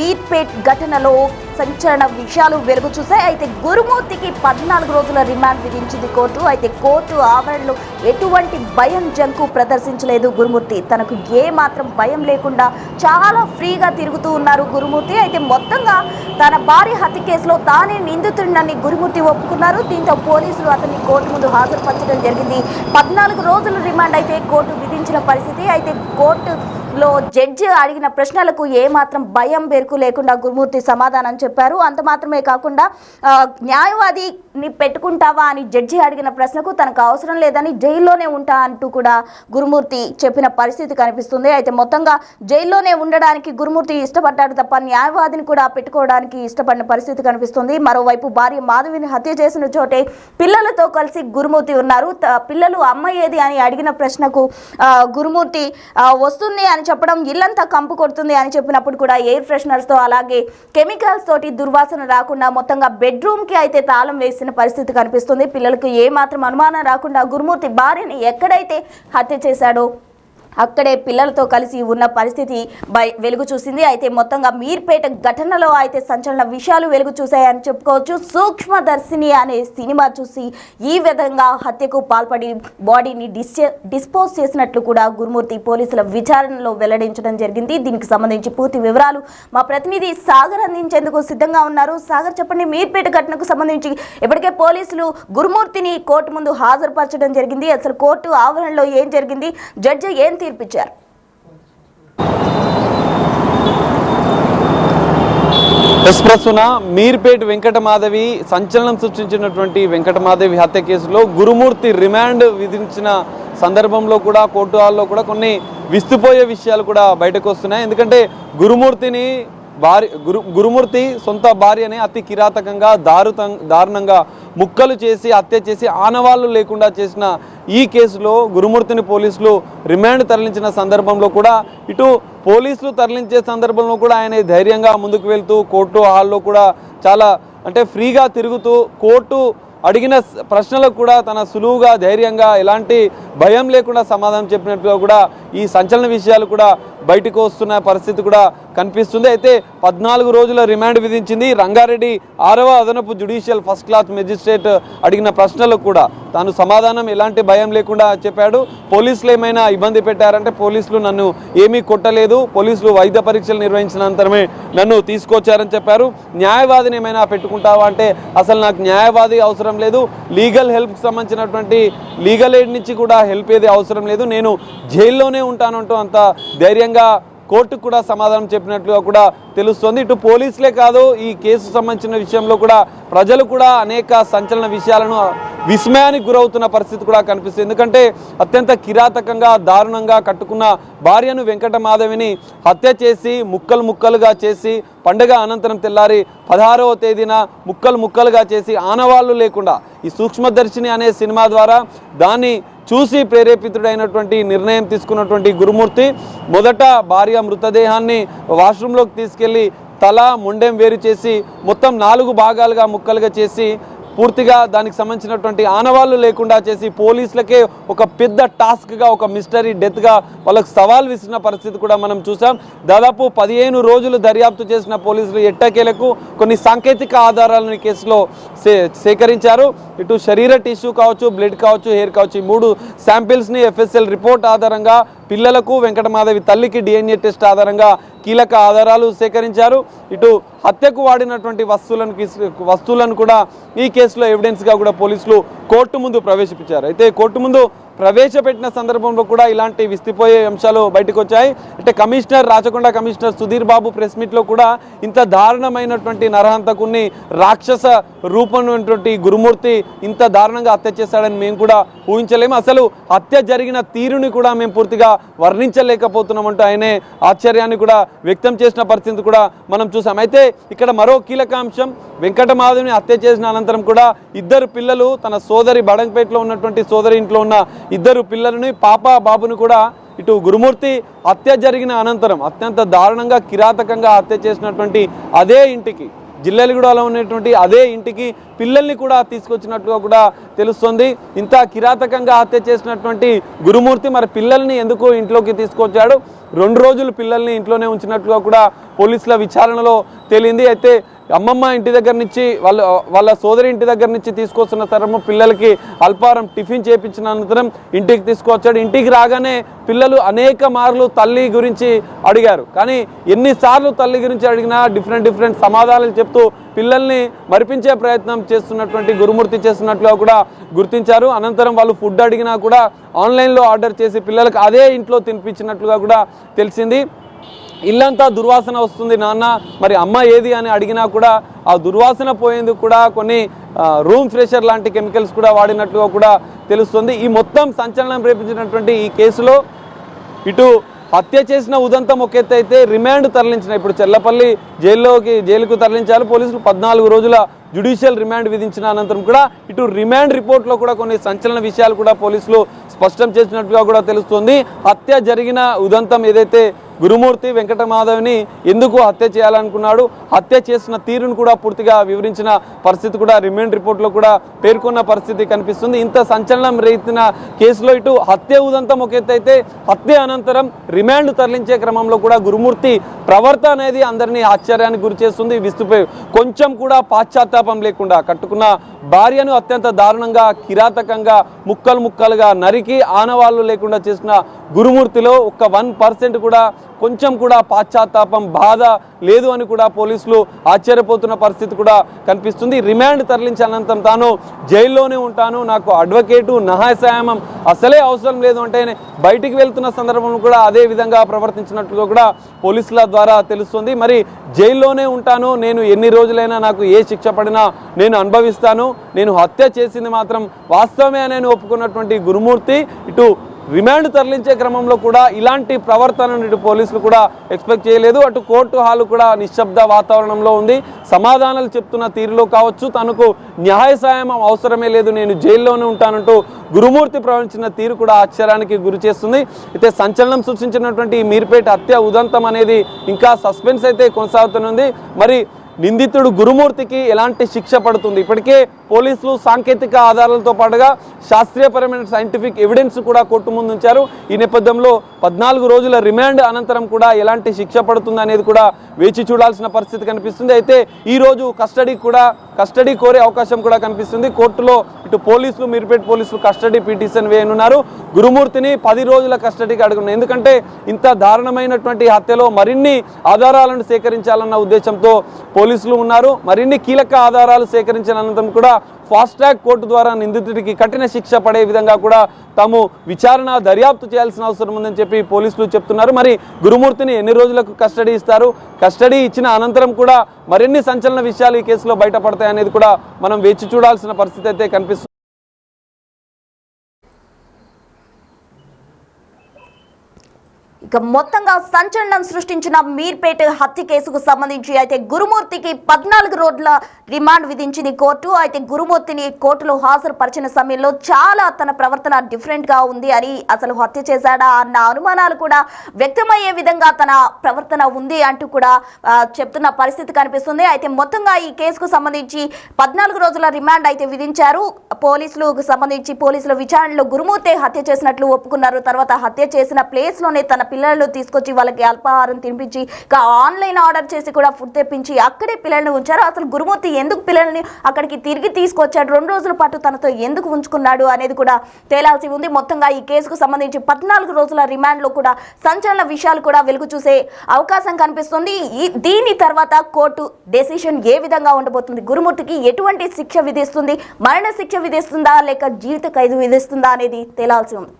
మీర్పేట్ ఘటనలో సంచలన విషయాలు వెలుగు చూశాయి. అయితే గురుమూర్తికి 14 రోజుల రిమాండ్ విధించింది కోర్టు. అయితే కోర్టు ఆవరణలో ఎటువంటి భయం జంకు ప్రదర్శించలేదు గురుమూర్తి. తనకు ఏ మాత్రం భయం లేకుండా చాలా ఫ్రీగా తిరుగుతూ ఉన్నారు గురుమూర్తి. అయితే మొత్తంగా తన భార్య హత్య కేసులో తానే నిందితుడినని గురుమూర్తి ఒప్పుకున్నారు. దీంతో పోలీసులు అతన్ని కోర్టు ముందు హాజరుపరచడం జరిగింది. 14 రోజుల రిమాండ్ అయితే కోర్టు విధించిన పరిస్థితి. అయితే కోర్టులో జడ్జి అడిగిన ప్రశ్నలకు ఏమాత్రం భయం బెరుకు లేకుండా గురుమూర్తి సమాధానం చెప్పారు. అంత మాత్రమే కాకుండా న్యాయవాదిని పెట్టుకుంటావా అని జడ్జి అడిగిన ప్రశ్నకు తనకు అవసరం లేదని జైల్లోనే ఉంటా అంటూ కూడా గురుమూర్తి చెప్పిన పరిస్థితి కనిపిస్తుంది. అయితే మొత్తంగా జైల్లోనే ఉండడానికి గురుమూర్తి ఇష్టపడ్డాడు తప్ప న్యాయవాదిని కూడా పెట్టుకోవడానికి ఇష్టపడిన పరిస్థితి కనిపిస్తుంది. మరోవైపు భార్య మాధవిని హత్య చేసిన చోటే పిల్లలతో కలిసి గురుమూర్తి ఉన్నారు. పిల్లలు అమ్మ ఏది అని అడిగిన ప్రశ్నకు గురుమూర్తి వస్తుంది అని చెప్పడం, ఇల్లంతా కంపు కొడుతుంది అని చెప్పినప్పుడు కూడా ఎయిర్ ఫ్రెషనర్స్తో అలాగే కెమికల్స్ తోటి దుర్వాసన రాకుండా మొత్తంగా బెడ్రూమ్కి అయితే తాళం వేసిన పరిస్థితి కనిపిస్తుంది. పిల్లలకు ఏమాత్రం అనుమానం రాకుండా గురుమూర్తి భార్యని ఎక్కడైతే హత్య చేశాడో అక్కడే పిల్లలతో కలిసి ఉన్న పరిస్థితి వెలుగు చూసింది. అయితే మొత్తంగా మీర్పేట ఘటనలో అయితే సంచలన విషయాలు వెలుగు చూశాయని చెప్పుకోవచ్చు. సూక్ష్మదర్శిని అనే సినిమా చూసి ఈ విధంగా హత్యకు పాల్పడి బాడీని డిస్పోజ్ చేసినట్లు కూడా గురుమూర్తి పోలీసుల విచారణలో వెల్లడించడం జరిగింది. దీనికి సంబంధించి పూర్తి వివరాలు మా ప్రతినిధి సాగర్ అందించేందుకు సిద్ధంగా ఉన్నారు. సాగర్, చెప్పండి, మీర్పేట ఘటనకు సంబంధించి ఇప్పటికే పోలీసులు గురుమూర్తిని కోర్టు ముందు హాజరుపరచడం జరిగింది. అసలు కోర్టు ఆవరణలో ఏం జరిగింది, జడ్జి ఏం తీర్పిచ్చారు? ప్రస్తున మీర్పేట్ వెంకటమాధవి సంచలనం సృష్టించినటువంటి వెంకటమాధవి హత్య కేసులో గురుమూర్తి రిమాండ్ విధించిన సందర్భంలో కూడా కోర్టు హాల్లో కూడా కొన్ని విస్తుపోయే విషయాలు కూడా బయటకు వస్తున్నాయి. ఎందుకంటే గురుమూర్తి సొంత భార్యని అతి కిరాతకంగా దారుణంగా ముక్కలు చేసి హత్య చేసి ఆనవాళ్లు లేకుండా చేసిన ఈ కేసులో గురుమూర్తిని పోలీసులు రిమాండ్ తరలించిన సందర్భంలో కూడా ఇటు పోలీసులు తరలించే సందర్భంలో కూడా ఆయన ధైర్యంగా ముందుకు వెళ్తూ కోర్టు హాల్లో కూడా చాలా ఫ్రీగా తిరుగుతూ కోర్టు అడిగిన ప్రశ్నలకు కూడా తన సులువుగా ధైర్యంగా ఎలాంటి భయం లేకుండా సమాధానం చెప్పినట్టుగా కూడా ఈ సంచలన విషయాలు కూడా బయటకు వస్తున్న పరిస్థితి కూడా కనిపిస్తుంది. అయితే 14 రోజుల రిమాండ్ విధించింది. రంగారెడ్డి 6వ అదనపు జ్యుడిషియల్ ఫస్ట్ క్లాస్ మెజిస్ట్రేట్ అడిగిన ప్రశ్నలకు కూడా తాను సమాధానం ఎలాంటి భయం లేకుండా చెప్పాడు. పోలీసులు ఏమైనా ఇబ్బంది పెట్టారంటే పోలీసులు నన్ను ఏమీ కొట్టలేదు, పోలీసులు వైద్య పరీక్షలు నిర్వహించిన అనంతరమే నన్ను తీసుకొచ్చారని చెప్పారు. న్యాయవాదిని ఏమైనా పెట్టుకుంటావా అంటే అసలు నాకు న్యాయవాది అవసరం లేదు, లీగల్ హెల్ప్కి సంబంధించినటువంటి లీగల్ ఎయిడ్ నుంచి కూడా హెల్ప్ ఏది అవసరం లేదు, నేను జైల్లోనే ఉంటానంటూ అంత ధైర్యంగా కోర్టుకు కూడా సమాధానం చెప్పినట్లుగా కూడా తెలుస్తోంది. ఇటు పోలీసులే కాదు, ఈ కేసు సంబంధించిన విషయంలో కూడా ప్రజలు కూడా అనేక సంచలన విషయాలను విస్మయానికి గురవుతున్న పరిస్థితి కూడా కనిపిస్తుంది. ఎందుకంటే అత్యంత కిరాతకంగా దారుణంగా కట్టుకున్న భార్యను వెంకటమాధవిని హత్య చేసి ముక్కలుగా చేసి పండుగ అనంతరం తెల్లారి 16వ తేదీన ముక్కలుగా చేసి ఆనవాళ్లు లేకుండా ఈ సూక్ష్మదర్శిని అనే సినిమా ద్వారా దాన్ని చూసి ప్రేరేపితుడైనటువంటి నిర్ణయం తీసుకున్నటువంటి గురుమూర్తి మొదట భార్య మృతదేహాన్ని వాష్రూమ్లోకి తీసుకెళ్లి తల మొండెం వేరు చేసి మొత్తం 4 భాగాలుగా ముక్కలుగా చేసి పూర్తిగా దానికి సంబంధించినటువంటి ఆనవాళ్లు లేకుండా చేసి పోలీసులకే ఒక పెద్ద టాస్క్గా ఒక మిస్టరీ డెత్గా వాళ్ళకు సవాల్ విసిరిన పరిస్థితి కూడా మనం చూసాం. దాదాపు 15 రోజులు దర్యాప్తు చేసిన పోలీసులు ఎట్టకేలకు కొన్ని సాంకేతిక ఆధారాలను ఈ కేసులో సేకరించారు. ఇటు శరీర టిష్యూ కావచ్చు, బ్లడ్ కావచ్చు, హెయిర్ కావచ్చు, ఈ 3 శాంపిల్స్ని FSL రిపోర్ట్ ఆధారంగా పిల్లలకు వెంకటమాధవి తల్లికి DNA టెస్ట్ ఆధారంగా కీలక ఆధారాలు సేకరించారు. ఇటు హత్యకు వాడినటువంటి వస్తువులను కూడా ఈ కేసులో ఎవిడెన్స్గా కూడా పోలీసులు కోర్టు ముందు ప్రవేశపెట్టారు. అయితే కోర్టు ముందు ప్రవేశపెట్టిన సందర్భంలో కూడా ఇలాంటి విస్తుపోయే అంశాలు బయటకు వచ్చాయి. అంటే రాచకొండ కమిషనర్ సుధీర్ బాబు ప్రెస్ మీట్లో కూడా ఇంత దారుణమైనటువంటి నరహంతకుని రాక్షస రూపమైనటువంటి గురుమూర్తి ఇంత దారుణంగా హత్య చేశాడని మేము కూడా ఊహించలేము, అసలు హత్య జరిగిన తీరుని కూడా మేము పూర్తిగా వర్ణించలేకపోతున్నామంటూ ఆయనే ఆశ్చర్యాన్ని కూడా వ్యక్తం చేసిన పరిస్థితి కూడా మనం చూసాం. అయితే ఇక్కడ మరో కీలక అంశం, వెంకటమాధవిని హత్య చేసిన అనంతరం కూడా 2 పిల్లలు తన సోదరి బడంగపేటలో ఉన్నటువంటి సోదరి ఇంట్లో ఉన్న 2 పిల్లలని పాప బాబుని కూడా ఇటు గురుమూర్తి హత్య జరిగిన అనంతరం అత్యంత దారుణంగా కిరాతకంగా హత్య చేసినటువంటి అదే ఇంటికి జిల్లెలగూడలో ఉన్నటువంటి అదే ఇంటికి పిల్లల్ని కూడా తీసుకొచ్చినట్టుగా కూడా తెలుస్తుంది. ఇంత కిరాతకంగా హత్య చేసినటువంటి గురుమూర్తి మరి పిల్లల్ని ఎందుకు ఇంట్లోకి తీసుకొచ్చాడు, 2 రోజులు పిల్లల్ని ఇంట్లోనే ఉంచినట్టుగా కూడా పోలీసుల విచారణలో తేలింది. అయితే అమ్మమ్మ ఇంటి దగ్గర నుంచి వాళ్ళ సోదరి ఇంటి దగ్గర నుంచి తీసుకొస్తున్న తరము పిల్లలకి అల్పారం టిఫిన్ చేయించిన అనంతరం ఇంటికి తీసుకొచ్చాడు. ఇంటికి రాగానే పిల్లలు అనేక మార్లు తల్లి గురించి అడిగారు. కానీ ఎన్నిసార్లు తల్లి గురించి అడిగినా డిఫరెంట్ సమాధానాలు చెప్తూ పిల్లల్ని మరిపించే ప్రయత్నం చేస్తున్నటువంటి గురుమూర్తి చేస్తున్నట్లుగా కూడా గుర్తించారు. అనంతరం వాళ్ళు ఫుడ్ అడిగినా కూడా ఆన్లైన్లో ఆర్డర్ చేసి పిల్లలకు అదే ఇంట్లో తినిపించినట్లుగా కూడా తెలిసింది. ఇల్లంతా దుర్వాసన వస్తుంది నాన్న, మరి అమ్మ ఏది అని అడిగినా కూడా ఆ దుర్వాసన పోయేందుకు కూడా కొన్ని రూమ్ ఫ్రెషర్ లాంటి కెమికల్స్ కూడా వాడినట్లుగా కూడా తెలుస్తుంది. ఈ మొత్తం సంచలనం రేపించినటువంటి ఈ కేసులో ఇటు హత్య చేసిన ఉదంతం ఒక ఎత్తు అయితే రిమాండ్ తరలించిన ఇప్పుడు చెల్లపల్లి జైలుకు తరలించారు పోలీసులు. 14 రోజుల జ్యుడిషియల్ రిమాండ్ విధించిన అనంతరం కూడా ఇటు రిమాండ్ రిపోర్ట్లో కూడా కొన్ని సంచలన విషయాలు కూడా పోలీసులు స్పష్టం చేసినట్టుగా కూడా తెలుస్తుంది. హత్య జరిగిన ఉదంతం ఏదైతే గురుమూర్తి వెంకటమాధవ్ని ఎందుకు హత్య చేయాలనుకున్నాడు, హత్య చేసిన తీరును కూడా పూర్తిగా వివరించిన పరిస్థితి కూడా రిమాండ్ రిపోర్ట్లో కూడా పేర్కొన్న పరిస్థితి కనిపిస్తుంది. ఇంత సంచలనం రేచిన కేసులో ఇటు హత్య ఉదంతం ఒక ఎత్తు అయితే హత్య అనంతరం రిమాండ్ తరలించే క్రమంలో కూడా గురుమూర్తి ప్రవర్తన అనేది అందరినీ ఆశ్చర్యానికి గురి చేస్తుంది. విస్తుపోయి కొంచెం కూడా పాశ్చాత్తాపం లేకుండా కట్టుకున్న భార్యను అత్యంత దారుణంగా కిరాతకంగా ముక్కలుగా నరికి ఆనవాళ్లు లేకుండా చేసిన గురుమూర్తిలో ఒక్క 1% కూడా కొంచెం కూడా పాశ్చాత్తాపం బాధ లేదు అని కూడా పోలీసులు ఆశ్చర్యపోతున్న పరిస్థితి కూడా కనిపిస్తుంది. రిమాండ్ తరలించిన అనంతరం తాను జైల్లోనే ఉంటాను, నాకు అడ్వకేటు నహాయసాయమం అసలే అవసరం లేదు అంటే బయటికి వెళ్తున్న సందర్భంలో కూడా అదే విధంగా ప్రవర్తించినట్లుగా కూడా పోలీసుల ద్వారా తెలుస్తుంది. మరి జైల్లోనే ఉంటాను, నేను ఎన్ని రోజులైనా నాకు ఏ శిక్ష పడినా నేను అనుభవిస్తాను, నేను హత్య చేసింది మాత్రం వాస్తవమే అని ఒప్పుకున్నటువంటి గురుమూర్తి ఇటు రిమాండ్ తరలించే క్రమంలో కూడా ఇలాంటి ప్రవర్తనను ఇటు పోలీసులు కూడా ఎక్స్పెక్ట్ చేయలేదు. అటు కోర్టు హాలు కూడా నిశ్శబ్ద వాతావరణంలో ఉంది. సమాధానాలు చెప్తున్న తీరులో కావచ్చు, తనకు న్యాయ సాయం అవసరమే లేదు, నేను జైల్లోనే ఉంటానంటూ గురుమూర్తి ప్రవహించిన తీరు కూడా ఆశ్చర్యానికి గురి చేస్తుంది. అయితే సంచలనం సృష్టించినటువంటి ఈ మీర్పేట హత్య ఉదంతం అనేది ఇంకా సస్పెన్స్ అయితే కొనసాగుతుంది. మరి నిందితుడు గురుమూర్తికి ఎలాంటి శిక్ష పడుతుంది? ఇప్పటికే పోలీసులు సాంకేతిక ఆధారాలతో పాటుగా శాస్త్రీయపరమైన సైంటిఫిక్ ఎవిడెన్స్ కూడా కోర్టు ముందు ఉంచారు. ఈ నేపథ్యంలో 14 రోజుల రిమాండ్ అనంతరం కూడా ఎలాంటి శిక్ష పడుతుంది అనేది కూడా వేచి చూడాల్సిన పరిస్థితి కనిపిస్తుంది. అయితే ఈ రోజు కస్టడీ కోరే అవకాశం కూడా కనిపిస్తుంది. కోర్టులో ఇటు పోలీసులు మీర్పేట పోలీసులు కస్టడీ పిటిషన్ వేయనున్నారు. గురుమూర్తిని 10 రోజుల కస్టడీకి అడుగున్నారు. ఎందుకంటే ఇంత దారుణమైనటువంటి హత్యలో మరిన్ని ఆధారాలను సేకరించాలన్న ఉద్దేశంతో పోలీసులు ఉన్నారు. మరిన్ని కీలక ఆధారాలు సేకరించిన అనంతరం కూడా ఫాస్ట్ ట్రాక్ కోర్టు ద్వారా నిందితుడికి కఠిన శిక్ష పడే విధంగా కూడా తాము విచారణ దర్యాప్తు చేయాల్సిన అవసరం ఉందని చెప్పి పోలీసులు చెప్తున్నారు. మరి గురుమూర్తిని ఎన్ని రోజులకు కస్టడీ ఇస్తారు, కస్టడీ ఇచ్చిన అనంతరం కూడా మరిన్ని సంచలన విషయాలు ఈ కేసులో బయటపడతాయి అనేది కూడా మనం వేచి చూడాల్సిన పరిస్థితి అయితే కనిపిస్తుంది. ఇక మొత్తంగా సంచలనం సృష్టించిన మీర్పేట హత్య కేసుకు సంబంధించి అయితే గురుమూర్తికి 14 రోజుల రిమాండ్ విధించింది కోర్టు. అయితే గురుమూర్తిని కోర్టులో హాజరుపరిచిన సమయంలో చాలా తన ప్రవర్తన డిఫరెంట్ గా ఉంది అని, అసలు హత్య చేశాడా అన్న అనుమానాలు కూడా వ్యక్తమయ్యే విధంగా తన ప్రవర్తన ఉంది అంటూ కూడా చెప్తున్న పరిస్థితి కనిపిస్తుంది. అయితే మొత్తంగా ఈ కేసుకు సంబంధించి 14 రోజుల రిమాండ్ అయితే విధించారు. పోలీసుల విచారణలో గురుమూర్తి హత్య చేసినట్లు ఒప్పుకున్నారు. తర్వాత హత్య చేసిన ప్లేస్ లోనే తన పిల్లలు తీసుకొచ్చి వాళ్ళకి అల్పాహారం తినిపించి ఆన్లైన్ ఆర్డర్ చేసి కూడా ఫుడ్ తెప్పించి అక్కడే పిల్లల్ని ఉంచారు. అసలు గురుమూర్తి ఎందుకు పిల్లల్ని అక్కడికి తిరిగి తీసుకొచ్చాడు, 2 రోజుల పాటు తనతో ఎందుకు ఉంచుకున్నాడు అనేది కూడా తేలాల్సి ఉంది. మొత్తంగా ఈ కేసుకు సంబంధించి 14 రోజుల రిమాండ్ లో కూడా సంచలన విషయాలు కూడా వెలుగు చూసే అవకాశం కనిపిస్తుంది. దీని తర్వాత కోర్టు డెసిషన్ ఏ విధంగా ఉండబోతుంది, గురుమూర్తికి ఎటువంటి శిక్ష విధిస్తుంది, మరణ శిక్ష విధిస్తుందా లేక జీవిత ఖైదు విధిస్తుందా అనేది తేలాల్సి ఉంది.